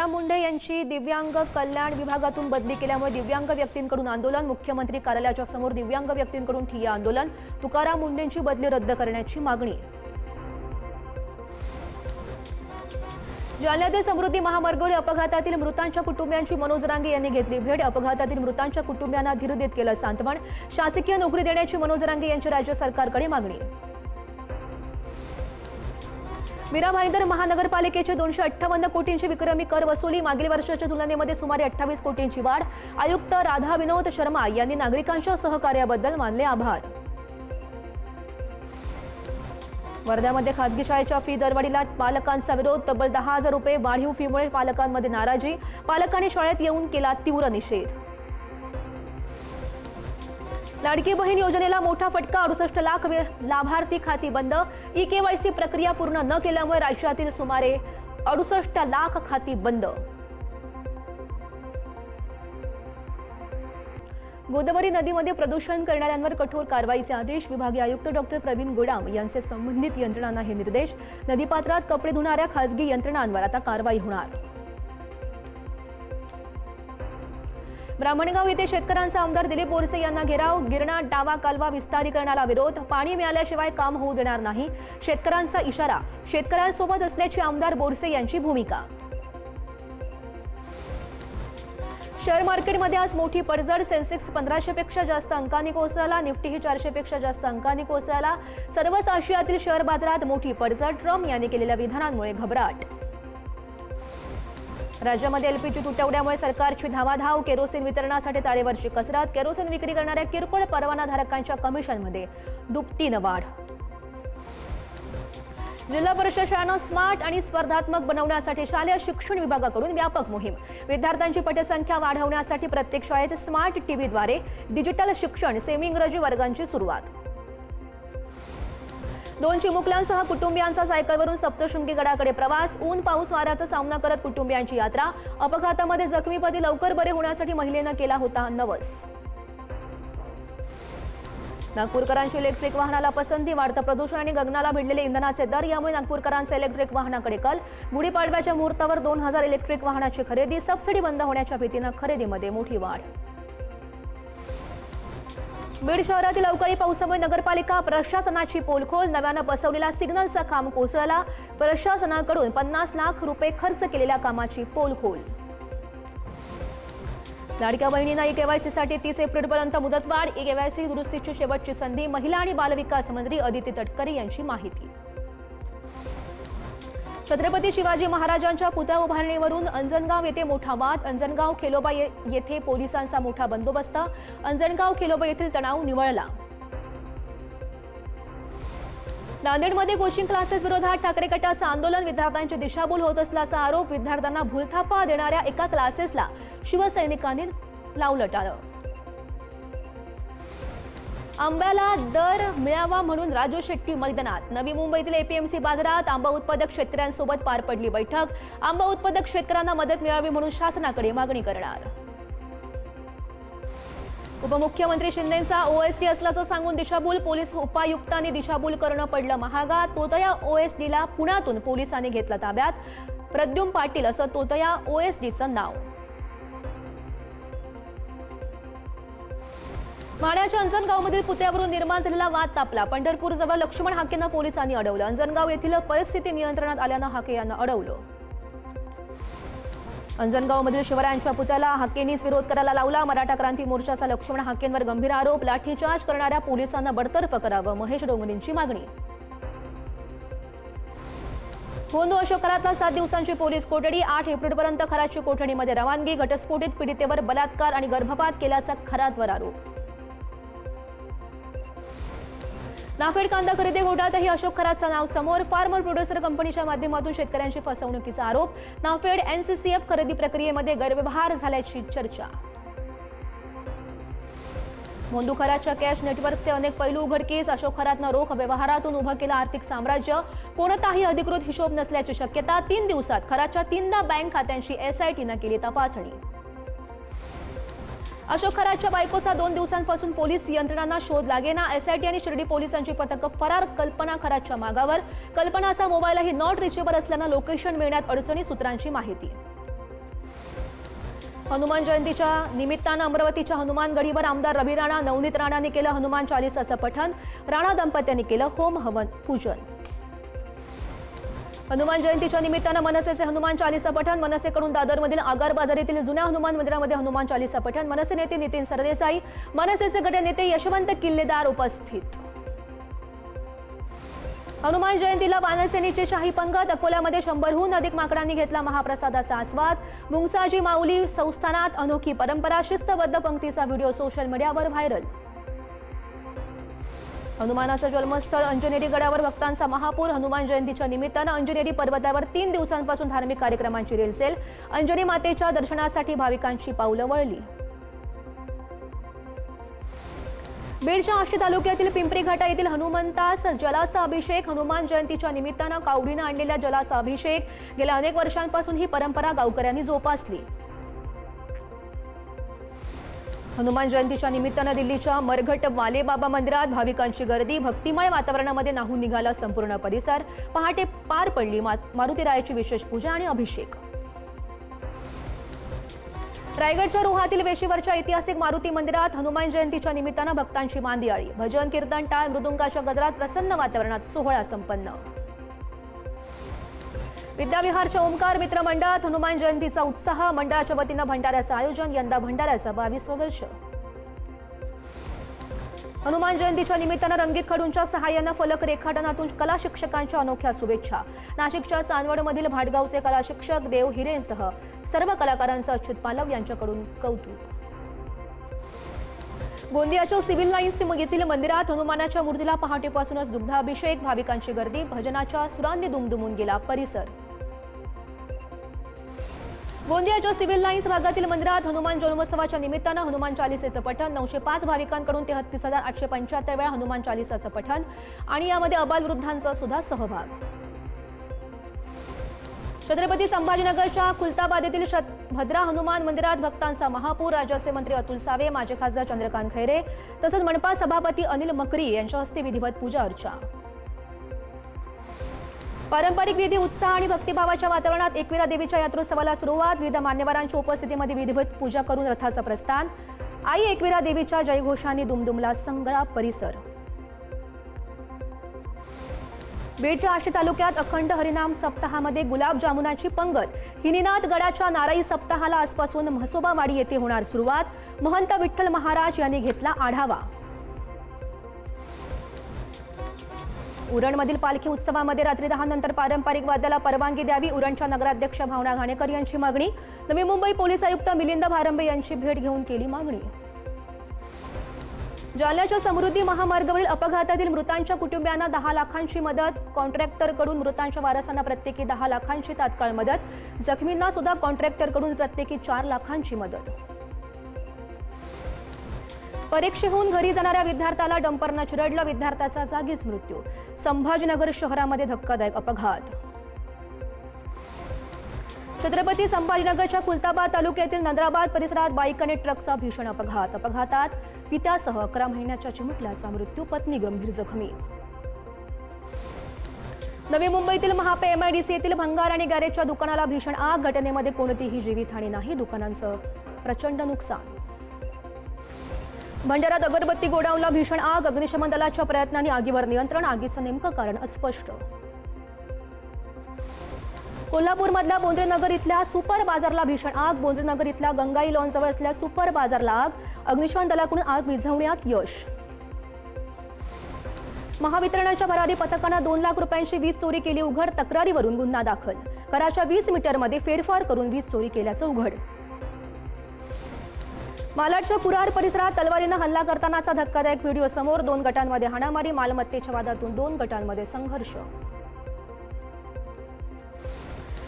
तुकाराम मुंढे यांची दिव्यांग कल्याण विभागातून बदली केल्यामुळे दिव्यांग व्यक्तींकडून आंदोलन। मुख्यमंत्री कार्यालयाच्या समोर दिव्यांग व्यक्तींकडून ठिय्या आंदोलन। तुकाराम मुंढेंची बदली रद्द करण्याची मागणी। जालन्यातील समृद्धी महामार्गावरील अपघातातील मृतांच्या कुटुंबियांची मनोज रांगे यांनी घेतली भेट। अपघातातील मृतांच्या कुटुंबियांना धीर देत केलं सांत्वन। शासकीय नोकरी देण्याची मनोज रांगे यांची राज्य सरकारकडे मागणी। मीरा भाईंदर महानगरपालिकेचे 258 कोटींची विक्रमी कर वसुली। मागील वर्षाच्या तुलनेमध्ये सुमारे 28 कोटींची वाढ। आयुक्त राधा विनोद शर्मा यांनी नागरिकांच्या सहकार्याबद्दल मानले आभार। वर्ध्यामध्ये खासगी शाळेच्या फी दरवाढीला पालकांचा विरोध। तब्बल 10,000 रुपये वाढीव फीमुळे पालकांमध्ये नाराजी। पालकांनी शाळेत येऊन केला तीव्र निषेध। लाडकी बहीण योजनेला मोठा फटका। 68 लाख लाभार्थी खाती बंद। ई-केवायसी प्रक्रिया पूर्ण न केल्यामुळे राज्यातील सुमारे 68 लाख खाती बंद। गोदावरी नदीमध्ये प्रदूषण करणाऱ्यांवर कठोर कारवाईचे आदेश। विभागीय आयुक्त डॉक्टर प्रवीण गोडाम यांचे संबंधित यंत्रणांना हे निर्देश। नदीपात्रात कपडे धुणाऱ्या खासगी यंत्रणांवर आता कारवाई होणार। ब्राह्मणगाव येथे शेतकऱ्यांचा आमदार दिलीप बोरसे यांना घेराव। गिरणा डावा कालवा विस्तारीकरणाला विरोध। पाणी मिळाल्याशिवाय काम होऊ देणार नाही, शेतकऱ्यांचा इशारा। शेतकऱ्यांसोबत असल्याची आमदार बोरसे यांची भूमिका। शेअर मार्केटमध्ये आज मोठी पडझड। सेन्सेक्स 1500 पेक्षा जास्त अंकांनी कोसळला। निफ्टीही 400 पेक्षा जास्त अंकांनी कोसळला। सर्वच आशियातील शेअर बाजारात मोठी पडझड। ट्रम्प यांनी केलेल्या विधानांमुळे घबराट। राज्यामध्ये एलपीजी तुटवड्यामुळे सरकारची धावाधाव। केरोसिन वितरणासाठी तारेवरची कसरत। केरोसिन विक्री करणाऱ्या किरकोळ परवानाधारकांच्या कमिशनमध्ये दुपटीनं वाढ। जिल्हा परिषद शाळांना स्मार्ट आणि स्पर्धात्मक बनवण्यासाठी शालेय शिक्षण विभागाकडून व्यापक मोहीम। विद्यार्थ्यांची पटसंख्या वाढवण्यासाठी प्रत्येक शाळेत स्मार्ट टीव्हीद्वारे डिजिटल शिक्षण, सेमी इंग्रजी वर्गांची सुरुवात। 2 चिमुकल्यांसह कुटुंबियांचा सायकलवरून सप्तशृंगी गडाकडे प्रवास। ऊन पाऊस वाऱ्याचा सामना करत कुटुंबियांची यात्रा। अपघातामध्ये जखमीपदी लवकर बरे होण्यासाठी महिलेनं केला होता नवस। नागपूरकरांची इलेक्ट्रिक वाहनाला पसंती। वाढतं प्रदूषण आणि गगनाला भिडलेले इंधनाचे दर यामुळे नागपूरकरांचा इलेक्ट्रिक वाहनाकडे कल। गुढीपाडव्याच्या मुहूर्तावर 2000 इलेक्ट्रिक वाहनाची खरेदी। सबसिडी बंद होण्याच्या भीतीनं खरेदीमध्ये मोठी वाढ। बीड शहरातील अवकाळी पावसामुळे नगरपालिका प्रशासनाची पोलखोल। नव्यानं बसवलेला सिग्नलचं काम कोसळला। प्रशासनाकडून 50 लाख रुपये खर्च केलेल्या कामाची पोलखोल। लाडक्या बहिणींना ई-केवायसीसाठी 30 एप्रिलपर्यंत मुदतवाढ। ई-केवायसी दुरुस्तीची शेवटची संधी। महिला आणि बालविकास मंत्री अदिती तटकरे यांची माहिती। छत्रपती शिवाजी महाराजांच्या पुतळा उभारणीवरून अंजनगाव येथे मोठा वाद। अंजनगाव खेलोबा येथे पोलिसांचा मोठा बंदोबस्त। अंजनगाव खेलोबा येथील तणाव निवळला। नांदेडमध्ये कोचिंग क्लासेस विरोधात ठाकरे गटाचं आंदोलन। विद्यार्थ्यांची दिशाभूल होत असल्याचा आरोप। विद्यार्थ्यांना भूलथापा देणाऱ्या एका क्लासेसला शिवसैनिकांनी लावलं टाळं। आंब्याला दर मिळावा म्हणून राजू शेट्टी मैदानात। नवी मुंबईतील एपीएमसी बाजारात आंबा उत्पादक शेतकऱ्यांसोबत पार पडली बैठक। आंबा उत्पादक शेतकऱ्यांना मदत मिळावी म्हणून शासनाकडे मागणी करणार। उपमुख्यमंत्री शिंदेंचा ओएसडी असल्याचं सांगून दिशाभूल। पोलीस उपायुक्तांनी दिशाभूल करणं पडलं महागात। तोतया ओएसडीला पुण्यातून पोलिसांनी घेतलं ताब्यात। प्रद्युम्न पाटील असं तोतया ओएसडीचं नाव। माढ्याच्या अंजनगावमधील पुतळ्यावरून निर्माण झालेला वाद तापला। पंढरपूरजवळ लक्ष्मण हाकेंना पोलिसांनी अडवलं। अंजनगाव येथील परिस्थिती नियंत्रणात आल्यानं हाके यांना अडवलं। अंजनगावमधील शिवरायांच्या पुतळ्याला हाकेंनीच विरोध करायला लावला। मराठा क्रांती मोर्चाचा लक्ष्मण हाकेंवर गंभीर आरोप। लाठीचार्ज करणाऱ्या पोलिसांना बडतर्फ करावं, महेश डोंगरेंची मागणी। होंदो अशोकरातला 7 दिवसांची पोलीस कोठडी। 8 एप्रिलपर्यंत खराची कोठडीमध्ये रवानगी। घटस्फोटित पीडितेवर बलात्कार आणि गर्भपात केल्याचा खरातवर आरोप। नाफेड कांदा खरेदी घोटाळ्यातही अशोक खरातचं नाव समोर। फार्मर प्रोड्युसर कंपनीच्या माध्यमातून शेतकऱ्यांची फसवणुकीचा आरोप। नाफेड एनसीसीएफ खरेदी प्रक्रियेमध्ये गैरव्यवहार झाल्याची चर्चा। मोंदू खरातच्या कॅश नेटवर्कचे अनेक पैलू उघडकीस। अशोक खरातनं रोख व्यवहारातून उभं केलं आर्थिक साम्राज्य। कोणताही अधिकृत हिशोब नसल्याची शक्यता। 3 दिवसात खरातच्या 3दा बँक खात्यांची एसआयटीनं केली तपासणी। अशोक खरातच्या बायकोचा 2 दिवसांपासून पोलीस यंत्रणांना शोध लागेना। एसआयटी आणि शिर्डी पोलिसांची पथकं फरार। कल्पना खरातच्या मागावर। कल्पनाचा मोबाईलही नॉट रिचेबल असल्यानं लोकेशन मिळण्यात अडचणी, सूत्रांची माहिती। हनुमान जयंतीच्या निमित्तानं अमरावतीच्या हनुमान गडीवर आमदार रवी राणा, नवनीत राणांनी केलं हनुमान चालीसाचं पठण. राणा दंपत्यांनी केलं होम हवन पूजन. हनुमान जयंतीच्या निमित्तानं मनसेचे हनुमान चालीसा पठण. मनसेकडून दादरमधील आगार बाजारातील जुन्या हनुमान मंदिरामध्ये हनुमान चालीसा पठण. मनसे नेते नितीन सरदेसाई, मनसेचे गटनेते यशवंत किल्लेदार उपस्थित. हनुमान जयंतीला वानरसेनेची शाही पंगत. अकोल्यामध्ये 100हून अधिक माकडांनी घेतला महाप्रसादाचा आस्वाद. मुंगसाजी माऊली संस्थानात अनोखी परंपरा. शिस्तबद्ध पंक्तीचा व्हिडिओ सोशल मीडियावर व्हायरल. हनुमानाचं जन्मस्थळ अंजनेरी गडावर भक्तांचा महापूर. हनुमान जयंतीच्या निमित्तानं अंजनेरी पर्वतावर 3 दिवसांपासून धार्मिक कार्यक्रमांची रेलचेल. अंजनी मातेच्या दर्शनासाठी भाविकांची पावलं वळली. बीडच्या आष्टी तालुक्यातील पिंपरी घाटा येथील हनुमंतास जलाचा अभिषेक. हनुमान जयंतीच्या निमित्तानं कावडीनं आणलेल्या जलाचा अभिषेक. गेल्या अनेक वर्षांपासून ही परंपरा गावकऱ्यांनी जोपासली. हनुमान जयंतीच्या निमित्तानं दिल्लीच्या मरघट वालेबाबा मंदिरात भाविकांची गर्दी. भक्तिमय वातावरणामध्ये न्हाऊन निघाला संपूर्ण परिसर. पहाटे पार पडली मारुतीरायाची विशेष पूजा आणि अभिषेक. रायगडच्या रोहातील वेशीवरच्या ऐतिहासिक मारुती मंदिरात हनुमान जयंतीच्या निमित्तानं भक्तांची मांदियाळी. भजन कीर्तन टाळ मृदुंगाच्या गजरात प्रसन्न वातावरणात सोहळा संपन्न. विद्याविहारच्या ओंकार मित्र मंडळात हनुमान जयंतीचा उत्साह. मंडळाच्या वतीनं भंडाऱ्याचं आयोजन. यंदा भंडाऱ्याचं 22वं वर्ष. हनुमान जयंतीच्या निमित्तानं रंगीत खडूंच्या सहाय्यानं फलक रेखाटनातून कला शिक्षकांच्या अनोख्या शुभेच्छा. नाशिकच्या चांदवडमधील भाटगावचे कला शिक्षक देव हिरेंसह सर्व कलाकारांचं अच्युत पालव यांच्याकडून कौतुक. गोंदियाच्या सिव्हिल लाईन्स येथील मंदिरात हनुमानाच्या मूर्तीला पहाटेपासूनच दुग्धाभिषेक. भाविकांची गर्दी. भजनाच्या सुरांनी दुमदुमून गेला परिसर. गोंदियाच्या सिव्हिल लाईन्स भागातील मंदिरात हनुमान जन्मोत्सवाच्या निमित्तानं हनुमान चालीसेचं पठण. 905 भाविकांकडून 33,875 वेळा हनुमान चालीसाचं पठण आणि यामध्ये अबालवृद्धांचा सुद्धा सहभाग. छत्रपती संभाजीनगरच्या खुलताबाद येथील भद्रा हनुमान मंदिरात भक्तांचा महापूर. राज्याचे मंत्री अतुल सावे, माजी खासदार चंद्रकांत खैरे तसंच मनपा सभापती अनिल मकरी यांच्या हस्ते विधिवत पूजा अर्चा. पारंपरिक विधी, उत्साह आणि भक्तिभावाच्या वातावरणात एकविरा देवीच्या यात्रोत्सवाला सुरुवात. विविध मान्यवरांच्या उपस्थितीमध्ये विधिवत पूजा करून रथाचं प्रस्थान. आई एकविरा देवीच्या जयघोषांनी दुमदुमला सगळा परिसर. बीडच्या आष्टी तालुक्यात अखंड हरिनाम सप्ताहामध्ये गुलाबजामुनाची पंगत. हिनीनाथ गडाच्या नाराई सप्ताहाला आजपासून म्हसोबावाडी येथे होणार सुरुवात. महंत विठ्ठल महाराज यांनी घेतला आढावा. उरणमधील पालखी उत्सवामध्ये रात्री 10 नंतर पारंपरिक वाद्याला परवानगी द्यावी. उरणच्या नगराध्यक्ष भावना घाणेकर यांची मागणी. नवी मुंबई पोलीस आयुक्त मिलिंद भारंबे यांची भेट घेऊन केली मागणी. जालन्याच्या समृद्धी महामार्गावरील अपघातातील मृतांच्या कुटुंबियांना 10 लाखांची मदत. कॉन्ट्रॅक्टरकडून मृतांच्या वारसांना प्रत्येकी 10 लाखांची तात्काळ मदत. जखमींना सुद्धा कॉन्ट्रॅक्टरकडून प्रत्येकी 4 लाखांची मदत. परीक्षेहून घरी जाणाऱ्या विद्यार्थ्याला डंपरनं चिरडलं. विद्यार्थ्याचा जागीच मृत्यू. संभाजीनगर शहरामध्ये धक्कादायक अपघात. छत्रपती संभाजीनगरच्या खुलताबाद तालुक्यातील नंद्राबाद परिसरात बाईक आणि ट्रकचा भीषण अपघात. अपघातात पित्यासह 11 महिन्याच्या चिमुकल्याचा मृत्यू. पत्नी गंभीर जखमी. नवी मुंबईतील महापे MIDC येथील भंगार आणि गॅरेजच्या दुकानाला भीषण आग. घटनेमध्ये कोणतीही जीवितहानी नाही. दुकानांचं प्रचंड नुकसान. भंडाऱ्यात अगरबत्ती गोडाऊनला भीषण आग. अग्निशमन दलाच्या प्रयत्नांनी आगीवर नियंत्रण. आगीचं नेमकं कारण अस्पष्ट. कोल्हापूरमधल्या बोंद्रेनगर इथल्या सुपर बाजारला भीषण आग. बोंद्रेनगर इथल्या गंगाई लॉनजवळ असलेल्या सुपर बाजारला आग. अग्निशमन दलाकडून आग विझवण्यात यश. महावितरणाच्या भरारी पथकानं 2 लाख रुपयांची वीज चोरी केली उघड. तक्रारीवरून गुन्हा दाखल. कराच्या 20 मीटरमध्ये फेरफार करून वीज चोरी केल्याचं उघड. मालाडच्या कुरार परिसरात तलवारीनं हल्ला करतानाचा धक्कादायक व्हिडिओ समोर. 2 गटांमध्ये हाणामारी. मालमत्तेच्या वादातून 2 गटांमध्ये संघर्ष.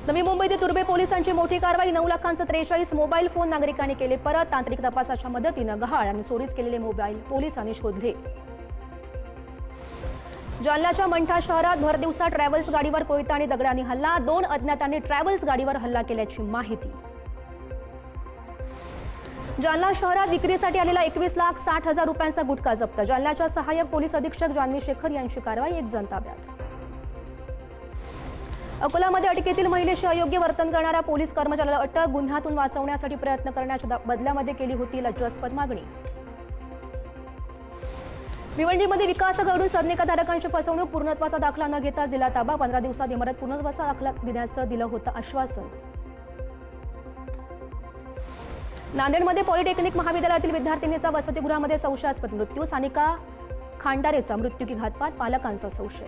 नवी मुंबईतील तुर्बे पोलिसांची मोठी कारवाई. 9 लाखांचे 43 मोबाईल फोन नागरिकांनी केले परत. तांत्रिक तपासाच्या मदतीनं गहाळ आणि चोरीस केलेले मोबाईल पोलिसांनी शोधले. जालन्याच्या मंठा शहरात भरदिवसा ट्रॅव्हल्स गाडीवर कोयता आणि दगडांनी हल्ला. 2 अज्ञातांनी ट्रॅव्हल्स गाडीवर हल्ला केल्याची माहिती. जालना शहरात विक्रीसाठी आलेला 21,60,000 रुपयांचा गुटखा जप्त. जालन्याच्या सहाय्यक पोलीस अधीक्षक जान्हवी शेखर यांची कारवाई. 1 जण ताब्यात. अकोलामध्ये अटकेतील महिलेशी अयोग्य वर्तन करणाऱ्या पोलीस कर्मचाऱ्याला अटक, गुन्ह्यातून वाचवण्यासाठी प्रयत्न करण्याच्या बदल्यामध्ये केली होती लज्जास्पद मागणी. भिवंडीमध्ये विकास घडून संनिकाधारकांची फसवणूक, पूर्णत्वाचा दाखला न घेता दिला ताबा. 15 दिवसात इमारत पूर्णत्वाचा दाखला देण्याचं दिलं होतं आश्वासन. नांदेडमध्ये पॉलिटेक्निक महाविद्यालयातील विद्यार्थिनीचा वसतिगृहामध्ये संशयास्पद मृत्यू, सानिका खांडारेचा मृत्यू की घातपात, पालकांचा संशय.